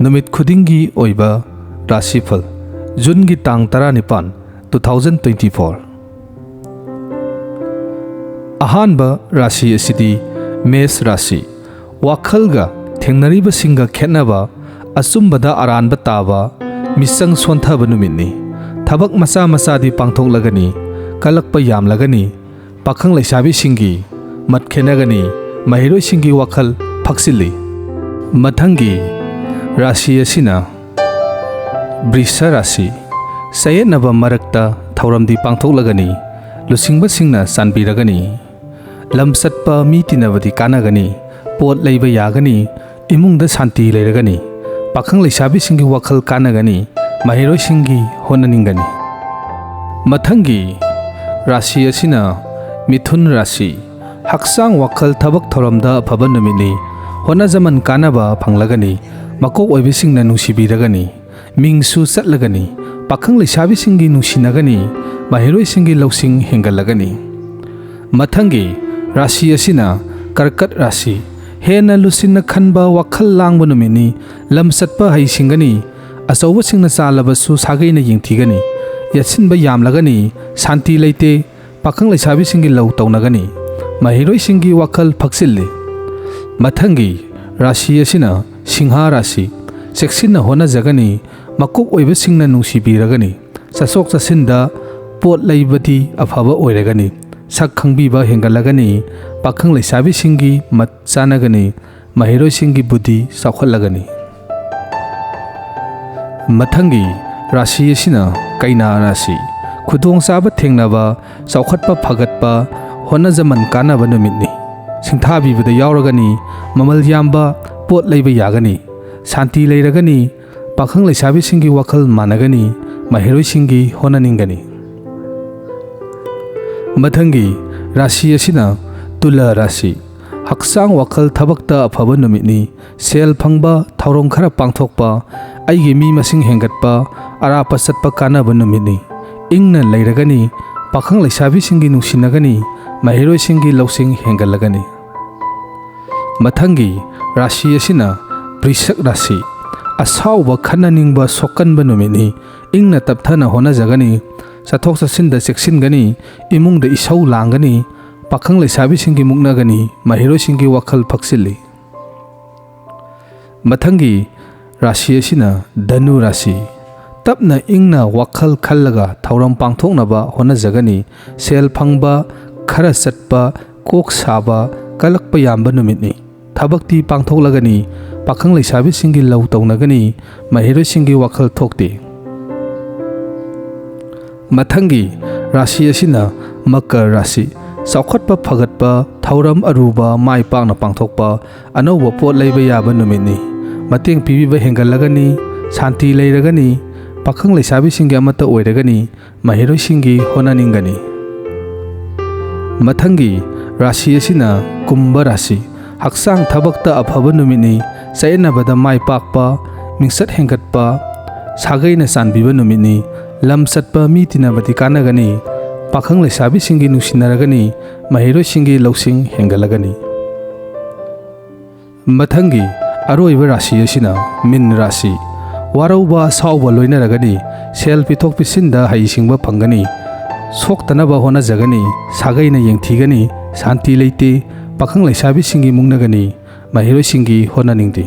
नुमित खुदिंगी ओइबा राशि फल जून की तांग 19 2024 अहानबा राशि असिदी मेष राशि वाखलगा थेंगनरिबसिंगा खेतनबा असुंबदा अरानबा ताबा मिसंग सोंथाबा नुमितनी थबक मसा मसादी पांथोकलगनी कलकपा यामलगनी पाखंग लैसाबीसिंगी मत खेनगनी महिरोइसिंगी वाखल फक्सिली मथंगी राशि असिना वृष राशि सयेनबा मरक्ता थौरमदी पांथोकलगनी लुसिंगबसिंगना सानबीरगनी लमसत्पा मी तिनबदी कानगनी पोट लैबा यागनी इमुंगदा शांति लैरगनी पाखंग लैसाबीसिंगी वाखल कानगनी महिरोइसिंगी होननिंगनी मथंगी राशि असिना मिथुन राशि हक्सांग वाखल थबक थौरमदा अफबा नुमितनी होनाजमन कानबा फंगलगनी मकोक ओइबिसिंगना नुसिबीरगनी मिंगसु चटलगनी पाखंग लैसाबीसिंगी नुसिनगनी महिरोइसिंगी लौसिंग हेंगलगनी मथंगी राशि असिना कर्कट राशि हेना लुसिन खनबा वाखल लांगबा नुमितनी लमसत्पा हैसिंगनी अचौबसिंगना चालबसु सागैना यिंथिगनी यसिनबा यामलगनी शांति लैते पाखंग लैसाबीसिंगी लौ तौनगनी महिरोइसिंगी वाखल फक्सिल्ली मथंगी राशि असिना सिंह राशि चेक्सिना होनाजगनी मकोक ओइबसिंगना नुसिबीरगनी चसोक चसिनदा पोट लैबदी अफबा ओइरगनी सक खंगबीबा हेंगलगनी पाखंग लैसाबीसिंगी मत चानगनी महिरोइसिंगी बुद्धि चौखटलगनी मथंगी राशि असिना कैना राशि खुदोंचाबा थेंगनबा चौखटपा फगटपा होनाजमन कानबा नुमितनी सिंथाबीबदा यावरगनी ममल यामबा पोट लैबा यागनी शांति लैरगनी पाखंग लैसाबीसिंगी वाखल मानगनी महिरोइसिंगी होननिंगनी मथंगी राशि असिना तुला राशि हक्सांग वाखल थबकता अफबा नुमितनी सेल फंगबा थौरम खरा पांथोकपा आइगे मी मसिंग हेंगटपा अरापा चटपा कानबा नुमितनी इंगना लैरगनी पाखंग लैसाबीसिंगी नुसिनगनी महिरोइसिंगी लौसिंग हेंगलगनी मथंगी राशि असिना वृषक राशि असाउबा खन्ननिंगबा सोकनबा नुमितनी इंगना तपथना होनाजगनी चथोक चसिनदा चेक्सिनगनी इमुंगदा इसौ लांगनी पाखंग लैसाबीसिंगी मुक्नगनी महिरोइसिंगी वाखल फक्सिल्ली मथंगी राशि असिना धनु राशि तपना इंगना वाखल खल्लगा थौरम पांथोकनबा होनाजगनी सेल फंगबा खरा चटपा कोक साबा कलकपा यामबा नुमितनी थबक्ति पांथोकलगनी पाखंग लैसाबीसिंगी लौ तौनगनी महिरोइसिंगी वाखल थोकते मथंगी राशि असिना मकर राशि चौखटपा फगटपा थौरम अरुबा माइ पाकना पांथोकपा अनौबा पोट लैबा याबा नुमितनी मतेंग पीबीबा हेंगलगनी शांति लैरगनी पाखंग लैसाबीसिंगी अमता ओइरगनी महिरोइसिंगी होननिंगनी मथंगी राशि असिना कुंभ राशि हक्सांग थबकता अफबा नुमितनी चयनबदा माइ पाकपा मिंगसत हेंगटपा सागैना चानबीबा नुमितनी लम चटपा मी तिनबदी कानगनी पाखंग लैसाबीसिंगी नुसिनरगनी महिरोइसिंगी लौसिंग हेंगलगनी मथंगी अरोइबा राशि असिना मीन राशि वारौबा साउबा लोइनरगनी सेल पिथोक पिसिनदा हैसिंगबा फंगनी सोक्तनबा होनाजगनी सागैना यंथिगनी शांति लैते पाखंग लैसाबीसिंगी मुक्नगनी महिरोइसिंगी होननिंगदे।